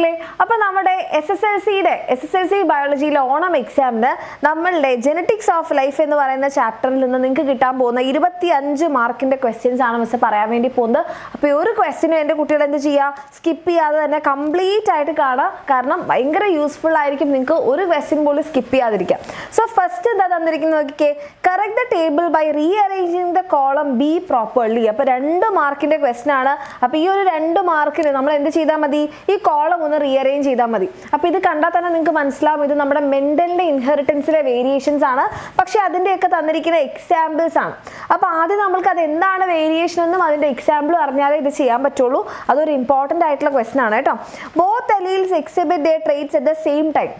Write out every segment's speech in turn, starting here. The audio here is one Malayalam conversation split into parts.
മക്കളെ, അപ്പോൾ നമ്മുടെ SSLC ബയോളജിയിലെ ഓണം എക്സാമിന് നമ്മളുടെ ജെനറ്റിക്സ് ഓഫ് ലൈഫ് എന്ന് പറയുന്ന ചാപ്റ്ററിൽ നിന്ന് നിങ്ങൾക്ക് കിട്ടാൻ പോകുന്ന 25 മാർക്കിന്റെ ക്വസ്റ്റ്യൻസ് ആണ് മിസ് പറയാൻ വേണ്ടി പോകുന്നത്. അപ്പോൾ ഈ ഒരു ക്വസ്റ്റ്യനും എൻ്റെ കുട്ടികൾ എന്ത് ചെയ്യുക, സ്കിപ്പ് ചെയ്യാതെ തന്നെ കംപ്ലീറ്റ് ആയിട്ട് കാണാം. കാരണം ഭയങ്കര യൂസ്ഫുൾ ആയിരിക്കും, നിങ്ങൾക്ക് ഒരു ക്വസ്റ്റ്യൻ പോലും സ്കിപ്പ് ചെയ്യാതിരിക്കാം. സോ ഫസ്റ്റ് എന്താ തന്നിരിക്കുന്നത് നോക്കിക്കേ, correct the table by rearranging the column B properly. അപ്പോൾ 2 മാർക്കിന്റെ ക്വസ്റ്റ്യൻ ആണ്. അപ്പോൾ ഈ ഒരു 2 മാർക്കിന് നമ്മൾ എന്ത് ചെയ്താൽ മതി, ഈ കോളം ഒന്ന് റീഅറേഞ്ച് ചെയ്താൽ മതി. അപ്പോൾ ഇത് കണ്ടാൽ തന്നെ നിങ്ങൾക്ക് മനസ്സിലാവും ഇത് നമ്മുടെ മെന്റലിന്റെ ഇൻഹെറിറ്റൻസിലെ വേരിയേഷൻസ് ആണ്. പക്ഷെ അതിൻ്റെയൊക്കെ തന്നിരിക്കുന്ന എക്സാമ്പിൾസ് ആണ്. അപ്പോൾ ആദ്യം നമ്മൾക്ക് അത് എന്താണ് വേരിയേഷൻ എന്നും അതിൻ്റെ എക്സാമ്പിൾ അറിഞ്ഞാലേ ഇത് ചെയ്യാൻ പറ്റുള്ളൂ. അതൊരു ഇമ്പോർട്ടൻ്റ് ആയിട്ടുള്ള ക്വസ്റ്റൻ ആണ് കേട്ടോ. Both alleles exhibit their traits at the same time.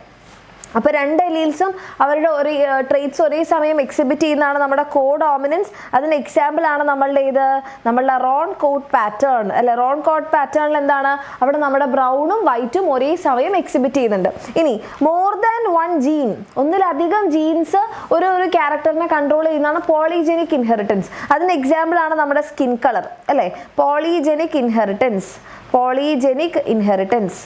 അപ്പോൾ 2 അലീൽസും അവരുടെ ഒരു ട്രെയ്റ്റ്സ് ഒരേ സമയം എക്സിബിറ്റ് ചെയ്യുന്നതാണ് നമ്മുടെ കോഡോമിനൻസ്. അതിന് എക്സാമ്പിൾ ആണ് നമ്മളുടെ റോൺ കോട്ട് പാറ്റേൺ അല്ലെ. റോൺ കോട്ട് പാറ്റേണിൽ എന്താണ്, അവിടെ നമ്മുടെ ബ്രൗണും വൈറ്റും ഒരേ സമയം എക്സിബിറ്റ് ചെയ്യുന്നുണ്ട്. ഇനി മോർ ദാൻ 1 ജീൻ, ഒന്നിലധികം ജീൻസ് ഒരു ക്യാരക്ടറിനെ കൺട്രോൾ ചെയ്യുന്നതാണ് പോളിജെനിക് ഇൻഹെറിറ്റൻസ്. അതിന് എക്സാമ്പിൾ ആണ് നമ്മുടെ സ്കിൻ കളർ അല്ലേ, പോളിജെനിക് ഇൻഹെറിറ്റൻസ്.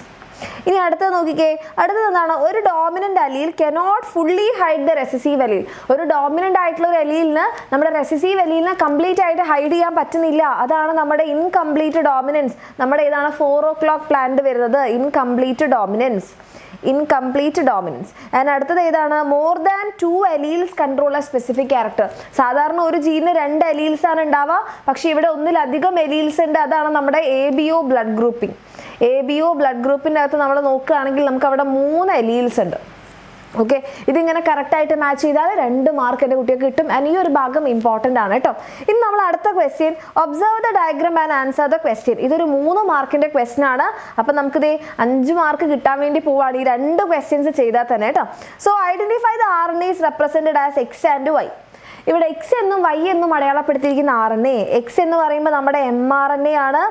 ഇനി അടുത്തത് നോക്കിക്കേ, അടുത്തത് എന്താണ്, ഒരു dominant അലീൽ cannot fully hide the recessive അലീൽ. ഒരു ഡോമിനന്റ് ആയിട്ടുള്ള ഒരു അലീലിന് നമ്മുടെ റെസസീവ് അലീലിനെ കംപ്ലീറ്റ് ആയിട്ട് ഹൈഡ് ചെയ്യാൻ പറ്റുന്നില്ല. അതാണ് നമ്മുടെ ഇൻകംപ്ലീറ്റ് ഡോമിനൻസ്. നമ്മുടെ ഏതാണ് 4 o'clock പ്ലാന്റ് വരുന്നത്, ഇൻകംപ്ലീറ്റ് ഡോമിനൻസ്. ആൻഡ് അടുത്തത് ഏതാണ്, more than 2 alleles control A specific character. സാധാരണ ഒരു ജീനിന് 2 അലീൽസ് ആണ് ഉണ്ടാവുക, പക്ഷെ ഇവിടെ ഒന്നിലധികം അലീൽസ് ഉണ്ട്. അതാണ് നമ്മുടെ ABO blood grouping. ABO blood ഗ്രൂപ്പിൻ്റെ അകത്ത് നമ്മൾ നോക്കുകയാണെങ്കിൽ നമുക്ക് അവിടെ 3 അലീൽസ് ഉണ്ട്. ഓക്കെ, ഇതിങ്ങനെ കറക്റ്റായിട്ട് മാച്ച് ചെയ്താൽ 2 മാർക്ക് എൻ്റെ കുട്ടികൾക്ക് കിട്ടും. ആൻഡ് ഈ ഒരു ഭാഗം ഇമ്പോർട്ടൻ്റ് ആണ് കേട്ടോ. ഇനി നമ്മൾ അടുത്ത question, observe the diagram and answer the question. ഇതൊരു 3 മാർക്കിൻ്റെ ക്വസ്റ്റ്യൻ ആണ്. അപ്പം നമുക്കിത് 5 മാർക്ക് കിട്ടാൻ വേണ്ടി പോവുകയാണ് ഈ 2 ക്വസ്റ്റ്യൻസ് ചെയ്താൽ തന്നെ കേട്ടോ. So identify the RNAs represented as X and Y. ഇവിടെ X എന്നും Y എന്നും അടയാളപ്പെടുത്തിയിരിക്കുന്ന RNA. X എന്ന് പറയുമ്പോൾ നമ്മുടെ mRNA ആണ്,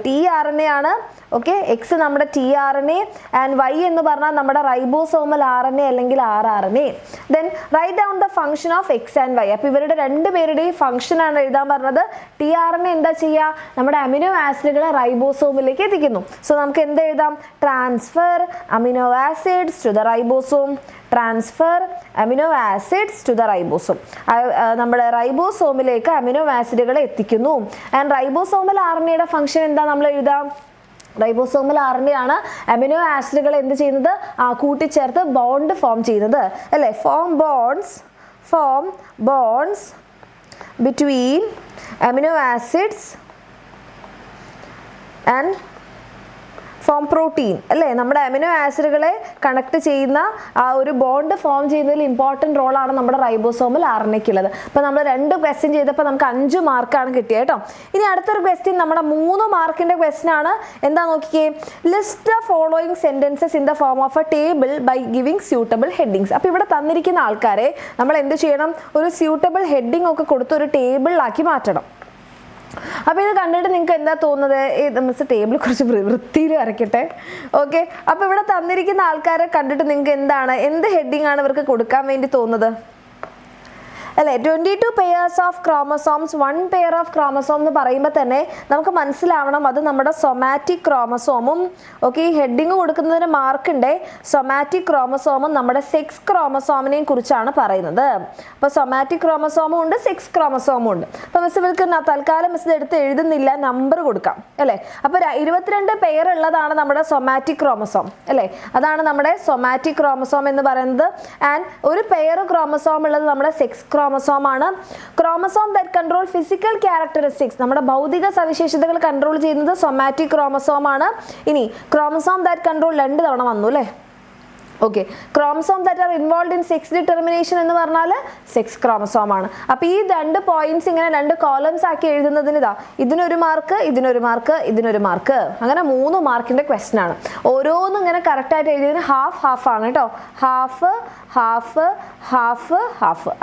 tRNA ആണ്. ഓക്കെ, X നമ്മുടെ tRNA ആൻഡ് Y എന്ന് പറഞ്ഞാൽ നമ്മുടെ റൈബോസോമൽ RNA അല്ലെങ്കിൽ rRNA. Then write down the function of X and Y. അപ്പോൾ ഇവരുടെ 2 പേരുടെയും ഫംഗ്ഷൻ ആണ് എഴുതാൻ പറഞ്ഞത്. tRNA എന്താ ചെയ്യുക, നമ്മുടെ അമിനോ ആസിഡുകളെ റൈബോസോമിലേക്ക് എത്തിക്കുന്നു. സോ നമുക്ക് എന്ത് എഴുതാം, transfer amino acids to the ribosome. നമ്മുടെ റൈബോസോമിലേക്ക് അമിനോ ആസിഡുകളെ എത്തിക്കുന്നു. ആൻഡ് റൈബോസോമൽ RNAയുടെ ഫംഗ്ഷൻ എന്താ നമ്മൾ എഴുതാം, റൈബോസോമൽ RNA ആണ് അമിനോ ആസിഡുകൾ എന്ത് ചെയ്യുന്നത്, കൂട്ടിച്ചേർത്ത് ബോണ്ട് ഫോം ചെയ്യുന്നത് അല്ലേ. Form bonds between amino acids and form protein അല്ലേ. നമ്മുടെ അമിനോ ആസിഡുകളെ കണക്ട് ചെയ്യുന്ന ആ ഒരു ബോണ്ട് ഫോം ചെയ്യുന്നതിൽ ഇമ്പോർട്ടൻറ്റ് റോളാണ് നമ്മുടെ റൈബോസോമൽ RNAയ്ക്കുള്ളത്. അപ്പോൾ നമ്മൾ 2 ക്വസ്റ്റ്യൻ ചെയ്തപ്പോൾ നമുക്ക് 5 മാർക്കാണ് കിട്ടിയത് കേട്ടോ. ഇനി അടുത്തൊരു ക്വസ്റ്റ്യൻ നമ്മുടെ 3 മാർക്കിൻ്റെ ക്വസ്റ്റ്യൻ ആണ്. എന്താ നോക്കിക്കേ, list the following sentences in the form of a table by giving suitable headings. അപ്പോൾ ഇവിടെ തന്നിരിക്കുന്ന ആൾക്കാരെ നമ്മൾ എന്ത് ചെയ്യണം, ഒരു സ്യൂട്ടബിൾ ഹെഡിങ് ഒക്കെ കൊടുത്ത് ഒരു ടേബിളിലാക്കി മാറ്റണം. അപ്പോൾ ഇത് കണ്ടിട്ട് നിങ്ങൾക്ക് എന്താ തോന്നുന്നത്, മിസ് ടേബിൾ കുറച്ച് വൃത്തിയിൽ വരയ്ക്കട്ടെ. ഓക്കെ, അപ്പോൾ ഇവിടെ തന്നിരിക്കുന്ന ആൾക്കാരെ കണ്ടിട്ട് നിങ്ങൾക്ക് എന്ത് ഹെഡിങ് ആണ് ഇവർക്ക് കൊടുക്കാൻ വേണ്ടി തോന്നുന്നത് അല്ലേ. 22 pairs of chromosomes, 1 pair of chromosome എന്ന് പറയുമ്പോൾ തന്നെ നമുക്ക് മനസ്സിലാവണം അത് നമ്മുടെ സൊമാറ്റിക് ക്രോമസോമും. ഓക്കെ, ഈ ഹെഡിങ് കൊടുക്കുന്നതിന് മാർക്കുണ്ട്. സൊമാറ്റിക് ക്രോമസോമും നമ്മുടെ സെക്സ് ക്രോമസോമിനെയും കുറിച്ചാണ് പറയുന്നത്. അപ്പോൾ സൊമാറ്റിക് ക്രോമസോമും ഉണ്ട്, സെക്സ് ക്രോമസോമും ഉണ്ട്. അപ്പോൾ മിസ് ഇവർക്ക് തൽക്കാലം മിസ് എടുത്ത് എഴുതുന്നില്ല, നമ്പർ കൊടുക്കാം അല്ലേ. അപ്പോൾ 22 പെയർ ഉള്ളതാണ് നമ്മുടെ സൊമാറ്റിക് ക്രോമസോം അല്ലേ. അതാണ് നമ്മുടെ സൊമാറ്റിക് ക്രോമസോം എന്ന് പറയുന്നത്. ആൻഡ് ഒരു പെയർ ക്രോമസോം ഉള്ളത് നമ്മുടെ സെക്സ് ക്രോമസോം ആണ്. Chromosome that control physical characteristics, നമ്മുടെ ഭൗതിക സവിശേഷതകൾ കൺട്രോൾ ചെയ്യുന്നത് സൊമാറ്റിക് ക്രോമസോം ആണ്. ഇനി ക്രോമസോം ദാറ്റ് കൺട്രോൾ 2 തവണ വന്നു അല്ലേ. Okay, chromosome that are involve in sex determination എന്ന് പറഞ്ഞാൽ സെക്സ് ക്രോമസോം ആണ്. അപ്പോൾ ഈ 2 പോയിന്റ്സ് ഇങ്ങനെ 2 കോളംസ് ആക്കി എഴുതുന്നതിന് ഇതിനൊരു മാർക്ക്, ഇതിനൊരു മാർക്ക്, അങ്ങനെ 3 മാർക്കിൻ്റെ ക്വസ്റ്റ്യൻ ആണ്. ഓരോന്നും ഇങ്ങനെ കറക്റ്റായിട്ട് എഴുതിയതിന് ഹാഫ് ആണ് കേട്ടോ. ഹാഫ്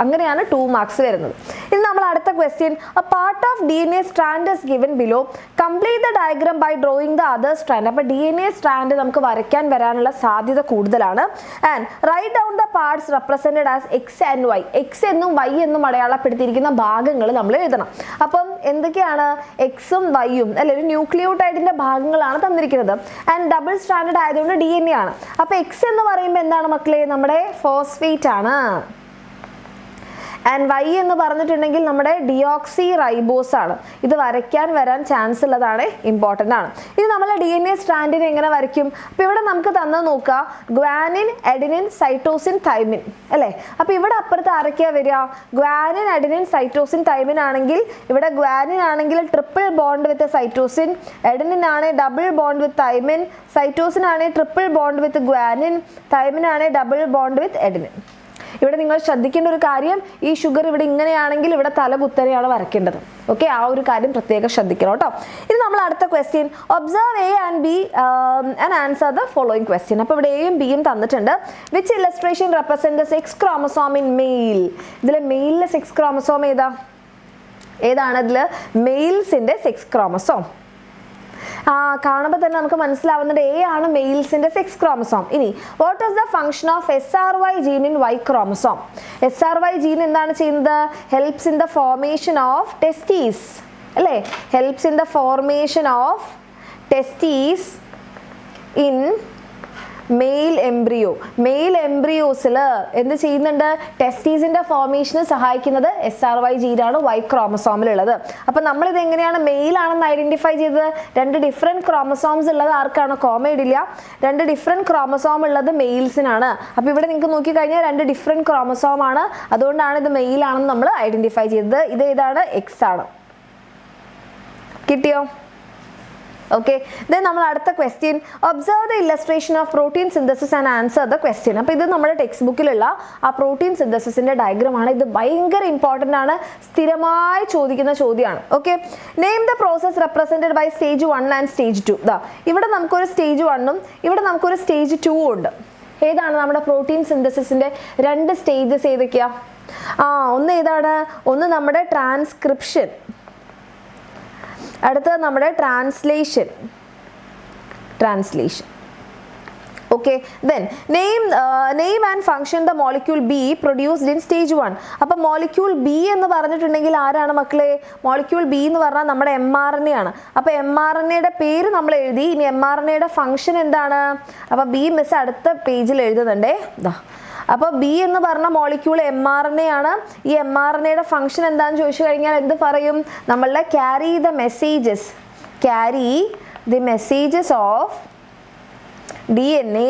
അങ്ങനെയാണ് 2 മാർക്സ് വരുന്നത്. ഇനി നമ്മൾ അടുത്ത question, a part of DNA strand is given below, complete the diagram by drawing the other strand. അപ്പോൾ DNA സ്ട്രാൻഡ് നമുക്ക് വരയ്ക്കാൻ വരാനുള്ള സാധ്യത കൂടുതലാണ്. And write down the parts represented as X and Y. X എന്നും വൈ എന്നും അടയാളപ്പെടുത്തിയിരിക്കുന്ന ഭാഗങ്ങൾ നമ്മൾ എഴുതണം. അപ്പം എന്തൊക്കെയാണ് എക്സും വൈയും അല്ലെ, ഒരു ന്യൂക്ലിയോടൈഡിന്റെ ഭാഗങ്ങളാണ് തന്നിരിക്കുന്നത്. ആൻഡ് ഡബിൾ സ്റ്റാൻഡേർഡ് ആയതുകൊണ്ട് DNA ആണ്. അപ്പൊ എക്സ് എന്ന് പറയുമ്പോൾ എന്താണ് മക്കളെ? നമ്മുടെ ഫോസ്ഫേറ്റ് ആണ്. ആൻഡ് വൈ എന്ന് പറഞ്ഞിട്ടുണ്ടെങ്കിൽ നമ്മുടെ ഡിയോക്സി റൈബോസ് ആണ്. ഇത് വരാൻ ചാൻസ് ഉള്ളതാണ്, ഇമ്പോർട്ടൻ്റ് ആണ്. ഇത് നമ്മൾ DNA സ്ട്രാൻഡിനെ എങ്ങനെ വരയ്ക്കും? അപ്പോൾ ഇവിടെ നമുക്ക് തന്നത് നോക്കുക, ഗ്വാനിൻ, എഡിനിൻ, സൈറ്റോസിൻ, തൈമിൻ അല്ലേ. അപ്പോൾ ഇവിടെ അപ്പുറത്ത് ആരൊക്കെയാണ് വരിക? ഗ്വാനിൻ, എഡിനിൻ, സൈറ്റോസിൻ, തൈമിൻ ആണെങ്കിൽ ഇവിടെ ഗ്വാനിൻ ആണെങ്കിൽ triple bond with cytosine, adenine ആണ് double bond with thymine, cytosine ആണ് triple bond with guanine, thymine ആണ് ഡബിൾ ബോണ്ട് വിത്ത് എഡിനിൻ. ഇവിടെ നിങ്ങൾ ശ്രദ്ധിക്കേണ്ട ഒരു കാര്യം, ഈ ഷുഗർ ഇവിടെ ഇങ്ങനെയാണെങ്കിൽ ഇവിടെ തല കുത്തനെയാണ് വരയ്ക്കേണ്ടത്. ഓക്കെ, ആ ഒരു കാര്യം പ്രത്യേകം ശ്രദ്ധിക്കണം കേട്ടോ. ഇത് നമ്മൾ അടുത്ത question, observe A and B and answer the following question. അപ്പോൾ ഇവിടെ എയും ബിയും തന്നിട്ടുണ്ട്. Which illustration represent sex chromosome in male? ഇതിൽ മെയിലിലെ സെക്സ് ക്രോമസോം ഏതാണ്? ഇതിൽ മെയിൽസിന്റെ സെക്സ് ക്രോമസോം കാണുമ്പോൾ തന്നെ നമുക്ക് മനസ്സിലാവുന്നത് എ ആണ് മെയിൽസിന്റെ സെക്സ് ക്രോമസോം. ഇനി what is the function of SRY gene in Y chromosome? SRY gene എന്താണ് ചെയ്യുന്നത്? Helps in the formation of testes അല്ലേ, helps in the formation of testes in male embryo. Male എംബ്രിയോസിൽ എന്ത് ചെയ്യുന്നുണ്ട്? ടെസ്റ്റീസിന്റെ ഫോർമേഷന് സഹായിക്കുന്നത് SRY ജീനാണ് Y ക്രോമസോമിലുള്ളത്. അപ്പം നമ്മളിത് എങ്ങനെയാണ് മെയിൽ ആണെന്ന് ഐഡന്റിഫൈ ചെയ്തത്? രണ്ട് ഡിഫറെന്റ് ക്രോമസോംസ് ഉള്ളത് ആർക്കാണ്? കോമ ഇടില്ല. രണ്ട് ഡിഫറെന്റ് ക്രോമസോം ഉള്ളത് മെയിൽസിനാണ്. അപ്പോൾ ഇവിടെ നിങ്ങൾക്ക് നോക്കിക്കഴിഞ്ഞാൽ രണ്ട് ഡിഫറെന്റ് ക്രോമസോം ആണ്, അതുകൊണ്ടാണ് ഇത് മെയിൽ ആണെന്ന് നമ്മൾ ഐഡന്റിഫൈ ചെയ്തത്. ഇത് ഏതാണ്? എക്സ് ആണ്. കിട്ടിയോ? ഓക്കെ, ദെൻ നമ്മൾ അടുത്ത question, observe the illustration of protein synthesis and answer the question. അപ്പോൾ ഇത് നമ്മുടെ ടെക്സ്റ്റ് ബുക്കിലുള്ള ആ പ്രോട്ടീൻ സിന്തസിസിന്റെ ഡയഗ്രാം ആണ്. ഇത് ഭയങ്കര ഇമ്പോർട്ടൻ്റ് ആണ്, സ്ഥിരമായി ചോദിക്കുന്ന ചോദ്യമാണ്. Okay, name the process represented by stage 1 and stage 2. ഇവിടെ നമുക്കൊരു സ്റ്റേജ് 1ഉം ഇവിടെ നമുക്കൊരു സ്റ്റേജ് 2ഉം ഉണ്ട്. ഏതാണ് നമ്മുടെ പ്രോട്ടീൻ സിന്തസിസിന്റെ രണ്ട് സ്റ്റേജസ്? ഏതൊക്കെയാ? ഒന്ന് ഏതാണ്? ഒന്ന് നമ്മുടെ ട്രാൻസ്ക്രിപ്ഷൻ, അടുത്തത് നമ്മുടെ translation. Okay, then name and function the molecule B produced in stage 1. അപ്പം മോളിക്യൂൾ ബി എന്ന് പറഞ്ഞിട്ടുണ്ടെങ്കിൽ ആരാണ് മക്കളെ? മോളിക്യൂൾ ബി എന്ന് പറഞ്ഞാൽ നമ്മുടെ mRNA ആണ്. അപ്പോൾ mRNAയുടെ പേര് നമ്മൾ എഴുതി. ഇനി mRNAയുടെ ഫംഗ്ഷൻ എന്താണ്? അപ്പോൾ ബി മിസ് അടുത്ത പേജിൽ എഴുതുന്നുണ്ടേ. അപ്പോൾ ബി എന്ന് പറഞ്ഞ മോളിക്യൂൾ mRNA ആണ്. ഈ mRNAയുടെ ഫംഗ്ഷൻ എന്താണെന്ന് ചോദിച്ചു കഴിഞ്ഞാൽ എന്ത് പറയും? നമ്മളുടെ carry the messages of DNA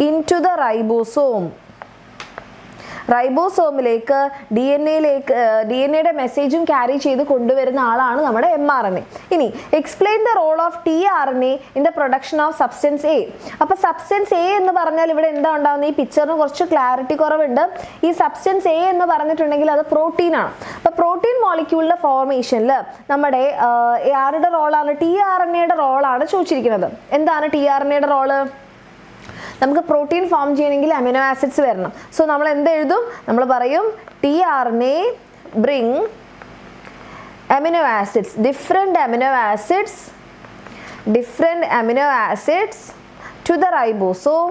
into the ribosome. റൈബോസോമിലേക്ക് DNA-യുടെ മെസ്സേജും ക്യാരി ചെയ്ത് കൊണ്ടുവരുന്ന ആളാണ് നമ്മുടെ mRNA. ഇനി explain the role of tRNA in the production of substance A. അപ്പോൾ സബ്സ്റ്റൻസ് എ എന്ന് പറഞ്ഞാൽ ഇവിടെ എന്താ ഉണ്ടാകുന്നത്? ഈ പിക്ചറിന് കുറച്ച് ക്ലാരിറ്റി കുറവുണ്ട്. ഈ സബ്സ്റ്റൻസ് എ എന്ന് പറഞ്ഞിട്ടുണ്ടെങ്കിൽ അത് പ്രോട്ടീനാണ്. അപ്പോൾ പ്രോട്ടീൻ മോളിക്യൂളിന്റെ ഫോർമേഷനിൽ നമ്മുടെ ആരുടെ റോളാണ്? tRNA-യുടെ റോളാണ് ചോദിച്ചിരിക്കുന്നത്. എന്താണ് tRNA-യുടെ റോള്? നമുക്ക് പ്രോട്ടീൻ ഫോം ചെയ്യണമെങ്കിൽ അമിനോ ആസിഡ്സ് വരണം. സോ നമ്മൾ എന്ത് എഴുതും? നമ്മൾ പറയും tRNA bring amino acids, different amino acids to the ribosome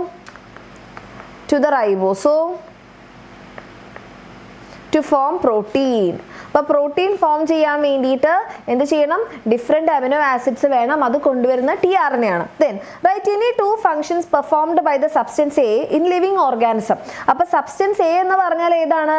to form protein. അപ്പോൾ പ്രോട്ടീൻ ഫോം ചെയ്യാൻ വേണ്ടിയിട്ട് എന്ത് ചെയ്യണം? ഡിഫറെൻറ്റ് അമിനോ ആസിഡ്സ് വേണം. അത് കൊണ്ടുവരുന്ന tRNA ആണ്. Then write any 2 functions performed by the substance A in living organism. അപ്പോൾ സബ്സ്റ്റൻസ് എ എന്ന് പറഞ്ഞാൽ ഏതാണ്?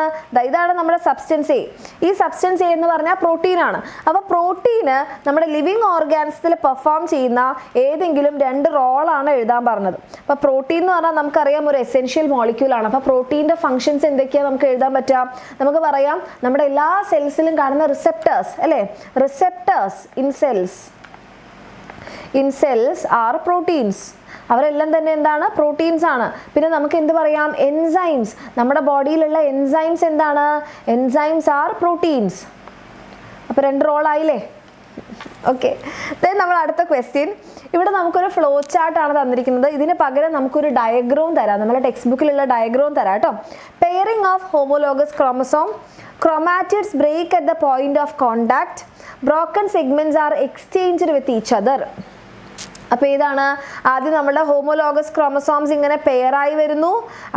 ഇതാണ് നമ്മുടെ സബ്സ്റ്റൻസ് എ. ഈ സബ്സ്റ്റൻസ് എ എന്ന് പറഞ്ഞാൽ പ്രോട്ടീനാണ്. അപ്പോൾ പ്രോട്ടീന് നമ്മുടെ ലിവിങ് ഓർഗാനിസത്തിൽ പെർഫോം ചെയ്യുന്ന ഏതെങ്കിലും 2 റോളാണ് എഴുതാൻ പറഞ്ഞത്. അപ്പോൾ പ്രോട്ടീൻ എന്ന് പറഞ്ഞാൽ നമുക്കറിയാം ഒരു എസെൻഷ്യൽ മോളിക്യൂൾ ആണ്. അപ്പോൾ പ്രോട്ടീൻ്റെ ഫങ്ഷൻസ് എന്തൊക്കെയാണ് നമുക്ക് എഴുതാൻ പറ്റുക? നമുക്ക് പറയാം നമ്മുടെ എല്ലാ സെൽസിലും കാണുന്ന റിസെപ്റ്റേഴ്സ് അല്ലേ, receptors in cells are proteins. അവരെല്ലാം തന്നെ എന്താണ്? പ്രോട്ടീൻസ് ആണ്. പിന്നെ നമുക്ക് എന്ത് പറയാം? എൻസൈംസ്. നമ്മുടെ ബോഡിയിലുള്ള എൻസൈംസ് എന്താണ്? Enzymes are proteins. അപ്പോൾ 2 റോളായില്ലേ? ഓക്കെ, നമ്മൾ അടുത്ത ക്വസ്റ്റ്യൻ. ഇവിടെ നമുക്കൊരു ഫ്ലോ ചാർട്ടാണ് തന്നിരിക്കുന്നത്. ഇതിന് പകരം നമുക്കൊരു ഡയഗ്രാം തരാം. നമ്മുടെ ടെക്സ്റ്റ് ബുക്കിലുള്ള ഡയഗ്രാം തരാം കേട്ടോ. Pairing of homologous chromosome, chromatids break at the point of contact, broken segments are exchanged with each other. അപ്പോൾ ഏതാണ്? ആദ്യം നമ്മുടെ ഹോമോലോഗസ് ക്രോമസോംസ് ഇങ്ങനെ പെയറായി വരുന്നു.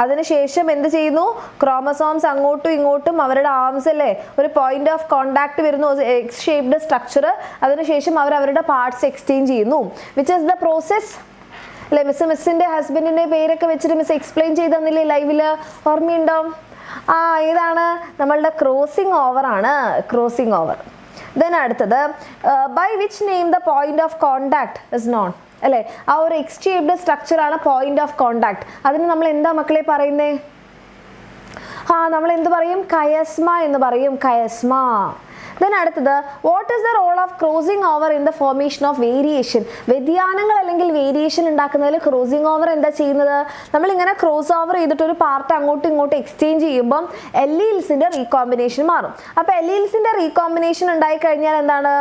അതിനുശേഷം എന്ത് ചെയ്യുന്നു? ക്രോമസോംസ് അങ്ങോട്ടും ഇങ്ങോട്ടും അവരുടെ ആംസ് അല്ലേ ഒരു പോയിന്റ് ഓഫ് കോണ്ടാക്ട് വരുന്നു, എക്സ് ഷേപ്ഡ് സ്ട്രക്ചർ. അതിനുശേഷം അവർ അവരുടെ പാർട്സ് എക്സ്ചേഞ്ച് ചെയ്യുന്നു. വിച്ച് ഇസ് ദ പ്രോസസ് അല്ലെ? മിസ്സിന്റെ ഹസ്ബൻഡിന്റെ പേരൊക്കെ വെച്ചിട്ട് മിസ് എക്സ്പ്ലെയിൻ ചെയ്ത് തന്നില്ലേ ലൈവില്? ഓർമ്മയുണ്ടോ? ഏതാണ്? നമ്മളുടെ ക്രോസിംഗ് ഓവർ ആണ്. Crossing over. ദെൻ അടുത്തത് by which name the point of contact is known അല്ലേ? ആ ഒരു എക്സ് ഷേപ്ഡ് സ്ട്രക്ചർ ആണ് പോയിന്റ് ഓഫ് കോണ്ടാക്ട്. അതിന് നമ്മൾ എന്താ മക്കളെ പറയുന്നേ? നമ്മൾ എന്ത് പറയും? കയസ്മ എന്ന് പറയും. കയസ്മ. ദെൻ അടുത്തത് what is the role of crossing over in the formation of variation? വ്യതിയാനങ്ങൾ അല്ലെങ്കിൽ വേരിയേഷൻ ഉണ്ടാക്കുന്നതിൽ ക്രോസിംഗ് ഓവർ എന്താ ചെയ്യുന്നത്? നമ്മളിങ്ങനെ ക്രോസ് ഓവർ ചെയ്തിട്ട് ഒരു പാർട്ട് അങ്ങോട്ടും ഇങ്ങോട്ടും എക്സ്ചേഞ്ച് ചെയ്യുമ്പം എല്ലീൽസിന്റെ റീകോമ്പിനേഷൻ മാറും. അപ്പോൾ എല്ലീൽസിന്റെ റീകോമ്പിനേഷൻ ഉണ്ടായി കഴിഞ്ഞാൽ എന്താണ്?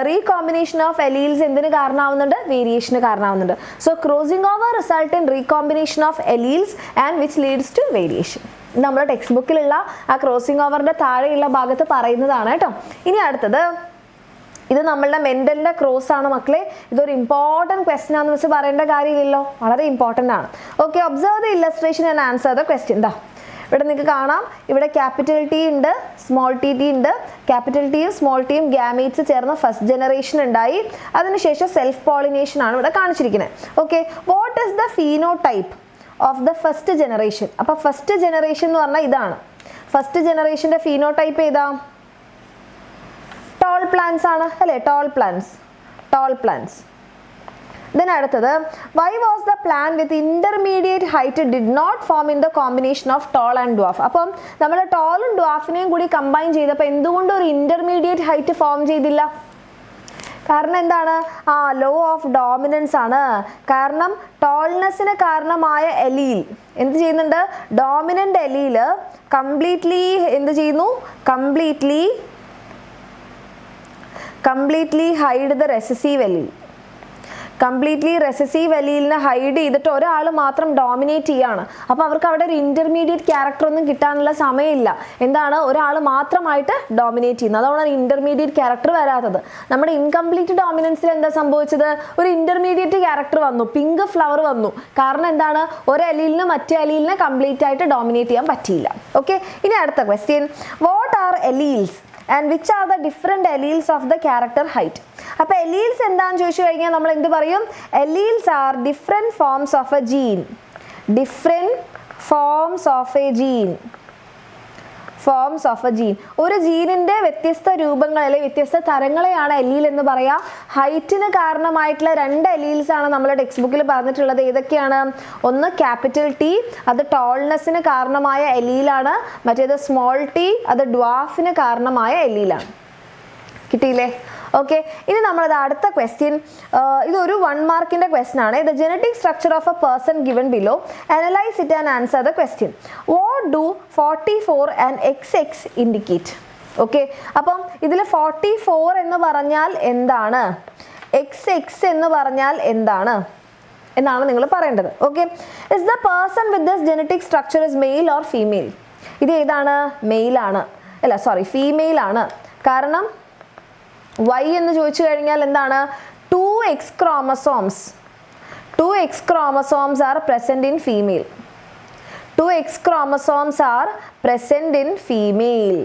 റീകോമ്പിനേഷൻ ഓഫ് എല്ലീൽസ് എന്തിന് കാരണമാവുന്നുണ്ട്? വേരിയേഷന് കാരണമാവുന്നുണ്ട്. So crossing over result in recombination of alleles and which leads to variation. നമ്മുടെ ടെക്സ്റ്റ് ബുക്കിലുള്ള ആ ക്രോസിംഗ് ഓവറിന്റെ താഴെയുള്ള ഭാഗത്ത് പറയുന്നതാണ് കേട്ടോ. ഇനി അടുത്തത് ഇത് നമ്മളുടെ മെന്റലിന്റെ ക്രോസ് ആണ് മക്കളെ. ഇതൊരു ഇമ്പോർട്ടൻറ്റ് ക്വസ്റ്റ്യൻ ആണെന്ന് വെച്ച് പറയേണ്ട കാര്യമില്ലല്ലോ, വളരെ ഇമ്പോർട്ടൻ്റ് ആണ്. Okay, observe the illustration and answer the question. ഇവിടെ നിങ്ങൾക്ക് കാണാം, ഇവിടെ ക്യാപിറ്റൽ ടി ഉണ്ട്, സ്മോൾ ടി ഉണ്ട്. ക്യാപിറ്റൽ ടിയും സ്മോൾ ടിയും ഗ്യാമീറ്റ്സ് ചേർന്ന് ഫസ്റ്റ് ജനറേഷൻ ഉണ്ടായി. അതിനുശേഷം സെൽഫ് പോളിനേഷൻ ആണ് ഇവിടെ കാണിച്ചിരിക്കുന്നത്. Okay, what is the phenotype of the first generation? അപ്പോൾ ഫസ്റ്റ് ജനറേഷൻ എന്ന് പറഞ്ഞാൽ ഇതാണ്. ഫസ്റ്റ് ജനറേഷൻ്റെ ഫീനോടൈപ്പ് ഏതാ? ടോൾ പ്ലാന്റ്സ് ആണ് അല്ലേ? Toll plants. ദെൻ അടുത്തത് why was the plan with intermediate height did not form in the combination of tall and dwarf? അപ്പം നമ്മൾ ടോളും ഡ്വാഫിനെയും കൂടി കമ്പൈൻ ചെയ്തപ്പോൾ എന്തുകൊണ്ട് ഒരു ഇന്റർമീഡിയറ്റ് ഹൈറ്റ് ഫോം ചെയ്തില്ല? കാരണം എന്താണ്? ലോ ഓഫ് ഡോമിനൻസ് ആണ്. കാരണം ടോൾനെസ്സിന് കാരണമായ എലീൽ എന്ത് ചെയ്യുന്നുണ്ട്? ഡോമിനൻ്റ് എലീൽ കംപ്ലീറ്റ്ലി എന്ത് ചെയ്യുന്നു? Completely hide the recessive allele. Completely recessive എലീലിനെ ഹൈഡ് ചെയ്തിട്ട് ഒരാൾ മാത്രം ഡോമിനേറ്റ് ചെയ്യാണ്. അപ്പോൾ അവർക്ക് അവിടെ ഒരു ഇന്റർമീഡിയറ്റ് ക്യാരക്ടർ ഒന്നും കിട്ടാനുള്ള സമയമില്ല. എന്താണ്? ഒരാൾ മാത്രമായിട്ട് ഡോമിനേറ്റ് ചെയ്യുന്നത്. അതുകൊണ്ടാണ് ഇന്റർമീഡിയറ്റ് ക്യാരക്ടർ വരാത്തത്. നമ്മുടെ ഇൻകംപ്ലീറ്റ് ഡോമിനൻസിൽ എന്താ സംഭവിച്ചത്? ഒരു ഇന്റർമീഡിയറ്റ് ക്യാരക്ടർ വന്നു, പിങ്ക് ഫ്ലവർ വന്നു. കാരണം എന്താണ്? ഒരു എലീലിന് മറ്റേ എലീലിനെ കംപ്ലീറ്റ് ആയിട്ട് ഡോമിനേറ്റ് ചെയ്യാൻ പറ്റിയില്ല. ഓക്കെ, ഇനി അടുത്ത question. What are alleles and which are the different alleles of the character height? അപ്പോൾ എലീൽസ് എന്താണെന്ന് ചോദിച്ചു കഴിഞ്ഞാൽ നമ്മൾ എന്ത് പറയും? Alleles are different forms of a gene. ഒരു ജീനിൻ്റെ വ്യത്യസ്ത രൂപങ്ങൾ അല്ലെങ്കിൽ വ്യത്യസ്ത തരങ്ങളെയാണ് എലീൽ എന്ന് പറയാം. ഹൈറ്റിന് കാരണമായിട്ടുള്ള 2 എലീൽസ് ആണ് നമ്മുടെ ടെക്സ്റ്റ് ബുക്കിൽ പറഞ്ഞിട്ടുള്ളത്. ഏതൊക്കെയാണ്? ഒന്ന് ക്യാപിറ്റൽ ടി, അത് ടോൾനെസ്സിന് കാരണമായ എലീലാണ്. മറ്റേത് സ്മോൾ ടി, അത് ഡ്വാഫിന് കാരണമായ എലീലാണ്. കിട്ടിയില്ലേ? ഓക്കെ, ഇനി നമ്മളത് അടുത്ത ക്വസ്റ്റ്യൻ. ഇതൊരു 1 മാർക്കിൻ്റെ ക്വസ്റ്റ്യൻ ആണ്. The genetic structure of A person given below, analyse it and answer the question. What do 44 and XX indicate? Okay, അപ്പം ഇതിൽ 44 എന്ന് പറഞ്ഞാൽ എന്താണ്? XX എന്ന് പറഞ്ഞാൽ എന്താണ് എന്നാണ് നിങ്ങൾ പറയേണ്ടത്. Okay, is the person with this genetic structure is male or female? ഇത് ഏതാണ്? മെയിലാണ്. അല്ല സോറി, ഫീമെയിൽ ആണ്. കാരണം Y എന്ന് ചോദിച്ചു കഴിഞ്ഞാൽ എന്താണ്? 2X chromosomes are present in female. 2X chromosomes are present in female.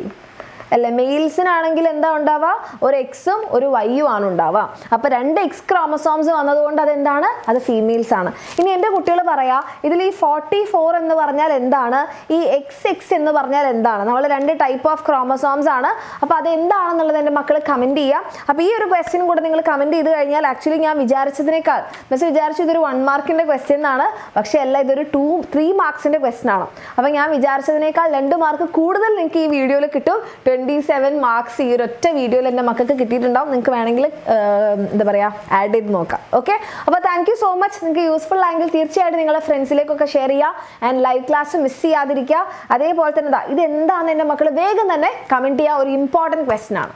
അല്ല, മെയിൽസിനാണെങ്കിൽ എന്താ ഉണ്ടാവുക? ഒരു എക്സും ഒരു വൈയും ആണ് ഉണ്ടാവുക. അപ്പോൾ 2 X ക്രോമസോംസ് വന്നതുകൊണ്ട് അതെന്താണ്? അത് ഫീമെയിൽസ് ആണ്. ഇനി എൻ്റെ കുട്ടികൾ പറയാ, ഇതിൽ ഈ 44 എന്ന് പറഞ്ഞാൽ എന്താണ്? ഈ XX എന്ന് പറഞ്ഞാൽ എന്താണ്? നമ്മൾ 2 ടൈപ്പ് ഓഫ് ക്രോമസോംസ് ആണ്. അപ്പോൾ അതെന്താണെന്നുള്ളത് എൻ്റെ മക്കൾ കമൻറ്റ് ചെയ്യുക. അപ്പോൾ ഈ ഒരു ക്വസ്റ്റ്യൻ കൂടെ നിങ്ങൾ കമൻറ്റ് ചെയ്ത് കഴിഞ്ഞാൽ ആക്ച്വലി ഞാൻ വിചാരിച്ചതിനേക്കാൾ വിചാരിച്ചു ഇതൊരു 1 മാർക്കിൻ്റെ ക്വസ്റ്റ്യൻ ആണ്. പക്ഷേ അല്ല, ഇതൊരു 3 മാർക്സിൻ്റെ ക്വസ്റ്റ്യൻ ആണ്. അപ്പോൾ ഞാൻ വിചാരിച്ചതിനേക്കാൾ 2 മാർക്ക് കൂടുതൽ നിങ്ങൾക്ക് ഈ വീഡിയോയിൽ കിട്ടും. 27 മാർക്സ് ഈ ഒരു ഒറ്റ വീഡിയോയിൽ എൻ്റെ മക്കൾക്ക് കിട്ടിയിട്ടുണ്ടാവും. നിങ്ങൾക്ക് വേണമെങ്കിൽ എന്താ പറയുക, ആഡ് ചെയ്ത് നോക്കാം. ഓക്കെ, അപ്പോൾ താങ്ക് യു സോ മച്ച്. നിങ്ങൾക്ക് യൂസ്ഫുൾ ആയെങ്കിൽ തീർച്ചയായിട്ടും നിങ്ങളുടെ ഫ്രണ്ട്സിലേക്കൊക്കെ ഷെയർ ചെയ്യുക. ആൻഡ് ലൈവ് ക്ലാസ് മിസ് ചെയ്യാതിരിക്കുക. അതേപോലെ തന്നെ ഇത് എന്താണെന്ന് എൻ്റെ മക്കൾ വേഗം തന്നെ കമൻറ്റ് ചെയ്യുക. ഒരു ഇമ്പോർട്ടൻറ്റ് ക്വസ്റ്റ്യൻ ആണ്.